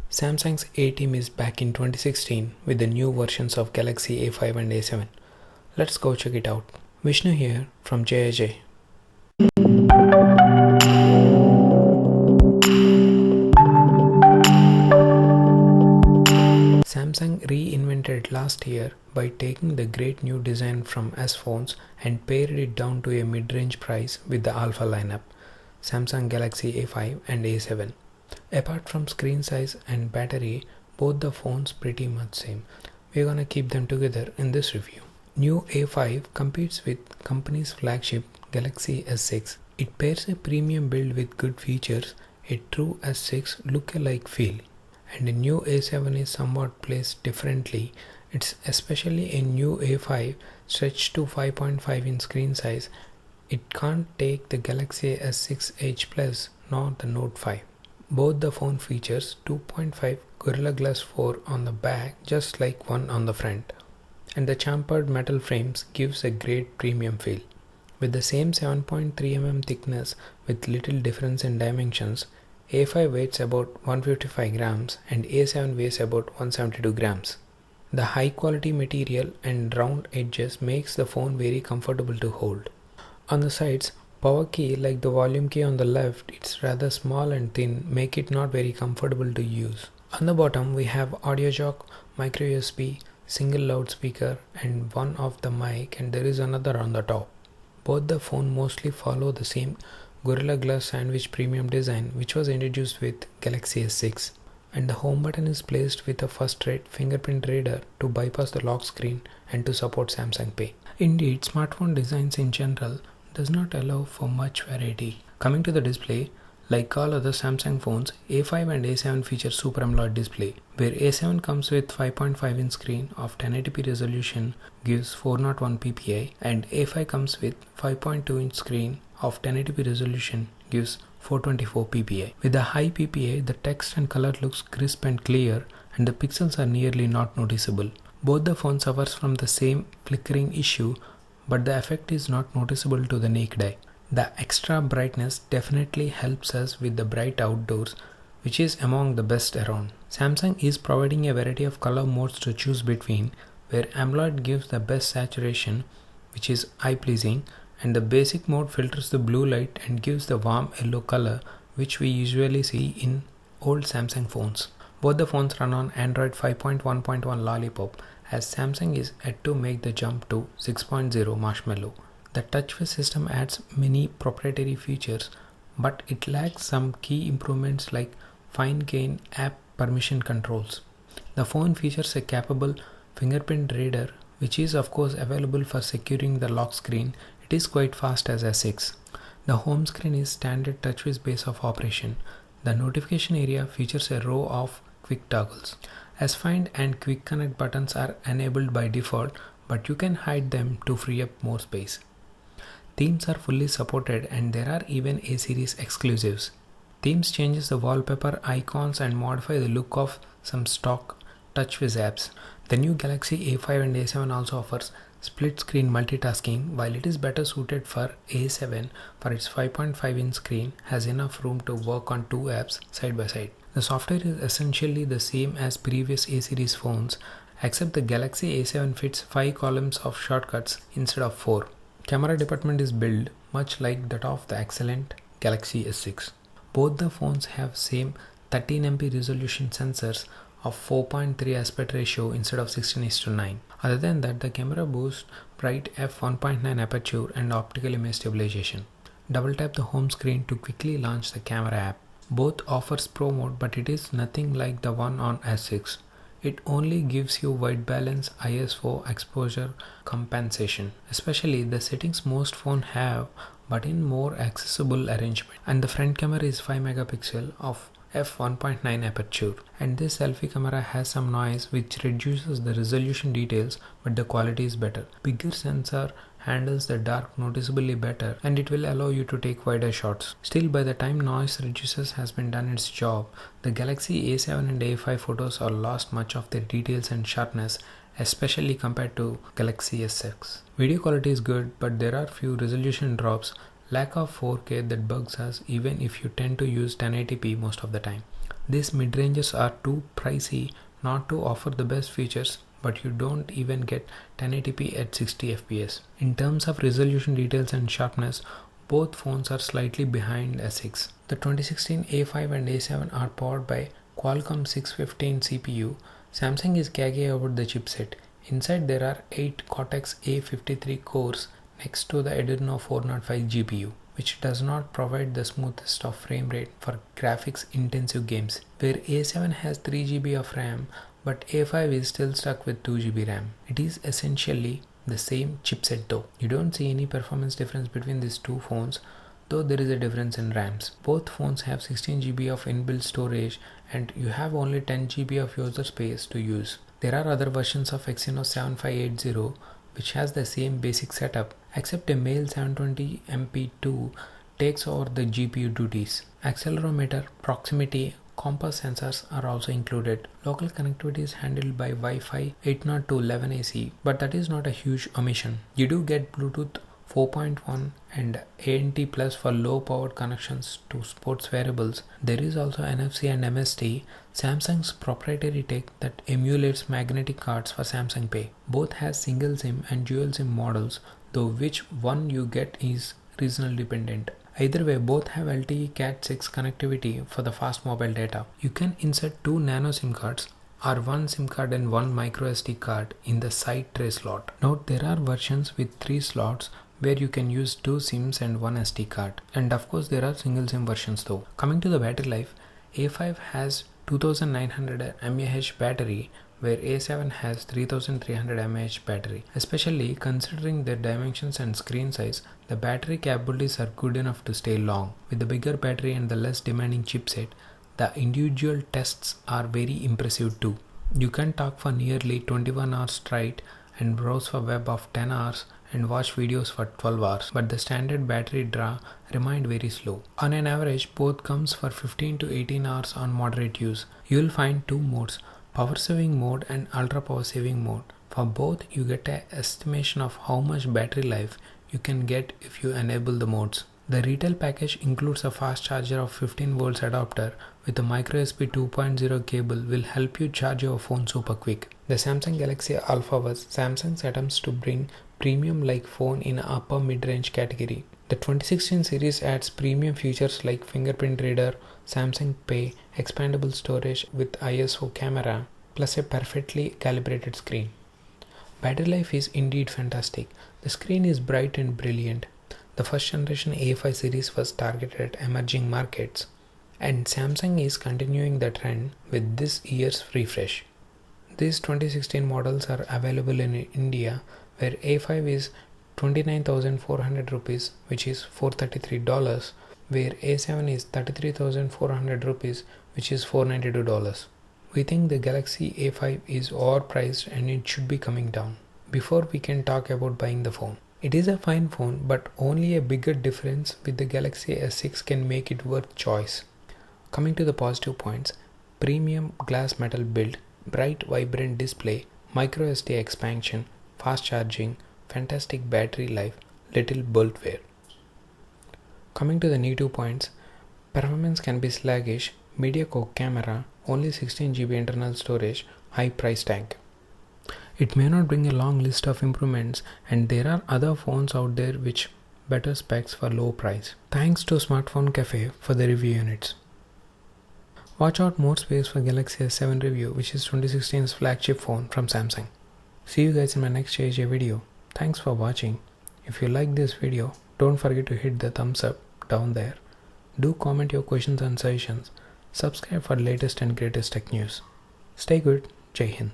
Samsung's A team is back in 2016 with the new versions of Galaxy A5 and A7. Let's go check it out. Vishnu here from JAJ. Samsung reinvented last year by taking the great new design from S phones and pared it down to a mid-range price with the Alpha lineup, Samsung Galaxy A5 and A7. Apart from screen size and battery, both the phones pretty much same. We're gonna keep them together in this review. New A5 competes with company's flagship Galaxy S6. It pairs a premium build with good features, a true S6 look-alike feel. And the new A7 is somewhat placed differently. It's especially a new A5 stretched to 5.5 in screen size. It can't take the Galaxy S6 Edge Plus nor the Note 5. Both the phone features 2.5 Gorilla Glass 4 on the back just like one on the front. And the chamfered metal frames gives a great premium feel. With the same 7.3 mm thickness with little difference in dimensions, A5 weighs about 155 grams and A7 weighs about 172 grams. The high quality material and round edges makes the phone very comfortable to hold. On the sides, power key like the volume key on the left, it's rather small and thin, make it not very comfortable to use. On the bottom we have audio jack, micro USB, single loudspeaker and one of the mic, and there is another on the top. Both the phone mostly follow the same Gorilla Glass sandwich premium design which was introduced with Galaxy S6, and the home button is placed with a first-rate fingerprint reader to bypass the lock screen and to support Samsung Pay. Indeed, smartphone designs in general does not allow for much variety. Coming to the display, like all other Samsung phones, A5 and A7 feature Super AMOLED display, where A7 comes with 5.5 inch screen of 1080p resolution gives 401 ppi, and A5 comes with 5.2 inch screen of 1080p resolution gives 424 ppi. With the high ppi, the text and color looks crisp and clear, and the pixels are nearly not noticeable. Both the phones suffers from the same flickering issue, but the effect is not noticeable to the naked eye. The extra brightness definitely helps us with the bright outdoors, which is among the best around. Samsung is providing a variety of color modes to choose between, where AMOLED gives the best saturation, which is eye-pleasing, and the basic mode filters the blue light and gives the warm yellow color, which we usually see in old Samsung phones. Both the phones run on Android 5.1.1 Lollipop, as Samsung is yet to make the jump to 6.0 Marshmallow. The TouchWiz system adds many proprietary features, but it lacks some key improvements like fine-grained app permission controls. The phone features a capable fingerprint reader, which is of course available for securing the lock screen. It is quite fast as S6. The home screen is standard TouchWiz base of operation. The notification area features a row of quick toggles. As Find and Quick Connect buttons are enabled by default, but you can hide them to free up more space. Themes are fully supported, and there are even A-series exclusives. Themes changes the wallpaper, icons and modify the look of some stock TouchWiz apps. The new Galaxy A5 and A7 also offers split screen multitasking. While it is better suited for A7 for its 5.5 inch screen, has enough room to work on two apps side by side. The software is essentially the same as previous A-series phones, except the Galaxy A7 fits 5 columns of shortcuts instead of 4. Camera department is built much like that of the excellent Galaxy S6. Both the phones have same 13MP resolution sensors of 4.3 aspect ratio instead of 16:9. Other than that, the camera boasts bright f1.9 aperture and optical image stabilization. Double tap the home screen to quickly launch the camera app. Both offers Pro mode, but it is nothing like the one on S6. It only gives you white balance ISO exposure compensation, especially the settings most phones have, but in more accessible arrangement. And the front camera is 5 megapixel of f1.9 aperture, and this selfie camera has some noise which reduces the resolution details, but the quality is better. Bigger sensor handles the dark noticeably better, and it will allow you to take wider shots. Still, by the time noise reducers has been done its job, the Galaxy A7 and A5 photos are lost much of their details and sharpness, especially compared to Galaxy S6. Video quality is good, but there are few resolution drops, lack of 4K that bugs us even if you tend to use 1080p most of the time. These mid-ranges are too pricey not to offer the best features, but you don't even get 1080p at 60 fps. In terms of resolution, details and sharpness, both phones are slightly behind S6. The 2016 A5 and A7 are powered by Qualcomm 615 CPU. Samsung is cocky about the chipset. Inside there are 8 Cortex A53 cores next to the Adreno 405 GPU, which does not provide the smoothest of frame rate for graphics intensive games. Where A7 has 3 GB of RAM, but A5 is still stuck with 2 GB RAM. It is essentially the same chipset though. You don't see any performance difference between these two phones, though there is a difference in RAMs. Both phones have 16 GB of inbuilt storage and you have only 10 GB of user space to use. There are other versions of Exynos 7580 which has the same basic setup, except a male 720MP2 takes over the GPU duties. Accelerometer, proximity, compass sensors are also included. Local connectivity is handled by Wi-Fi 802.11ac, but that is not a huge omission. You do get Bluetooth 4.1 and ANT Plus for low powered connections to sports variables. There is also NFC and MST, Samsung's proprietary tech that emulates magnetic cards for Samsung Pay. Both has single SIM and dual SIM models, though which one you get is regional dependent. Either way, both have LTE Cat 6 connectivity for the fast mobile data. You can insert 2 nano SIM cards or 1 SIM card and 1 micro SD card in the side tray slot. Note there are versions with 3 slots where you can use 2 SIMs and 1 SD card. And of course there are single SIM versions though. Coming to the battery life, A5 has 2900 mAh battery where A7 has 3300 mAh battery. Especially considering their dimensions and screen size, the battery capabilities are good enough to stay long. With the bigger battery and the less demanding chipset, the individual tests are very impressive too. You can talk for nearly 21 hours straight and browse for web of 10 hours and watch videos for 12 hours, but the standard battery draw remained very slow. On an average, both comes for 15 to 18 hours on moderate use. You will find 2 modes, power saving mode and ultra power saving mode. For both, you get an estimation of how much battery life you can get if you enable the modes. The retail package includes a fast charger of 15 volts adapter with a micro USB 2.0 cable will help you charge your phone super quick. The Samsung Galaxy Alpha was Samsung's attempts to bring premium like phone in upper mid-range category. The 2016 series adds premium features like fingerprint reader, Samsung Pay, expandable storage with ISO camera, plus a perfectly calibrated screen. Battery life is indeed fantastic. The screen is bright and brilliant. The first generation A5 series was targeted at emerging markets, and Samsung is continuing the trend with this year's refresh. These 2016 models are available in India, where A5 is 29,400 rupees, which is $433, where A7 is 33,400 rupees, which is $492. We think the Galaxy A5 is overpriced and it should be coming down before we can talk about buying the phone. It is a fine phone, but only a bigger difference with the Galaxy S6 can make it worth choice. Coming to the positive points, premium glass metal build, bright vibrant display, micro SD expansion, fast charging, fantastic battery life, little bolt wear. Coming to the negative points, performance can be sluggish, mediocre camera, only 16 GB internal storage, high price tag. It may not bring a long list of improvements, and there are other phones out there which better specs for low price. Thanks to Smartphone Cafe for the review units. Watch out more space for Galaxy S7 review, which is 2016's flagship phone from Samsung. See you guys in my next JJ video. Thanks for watching. If you like this video, don't forget to hit the thumbs up down there. Do comment your questions and suggestions. Subscribe for latest and greatest tech news. Stay good. Jai Hind.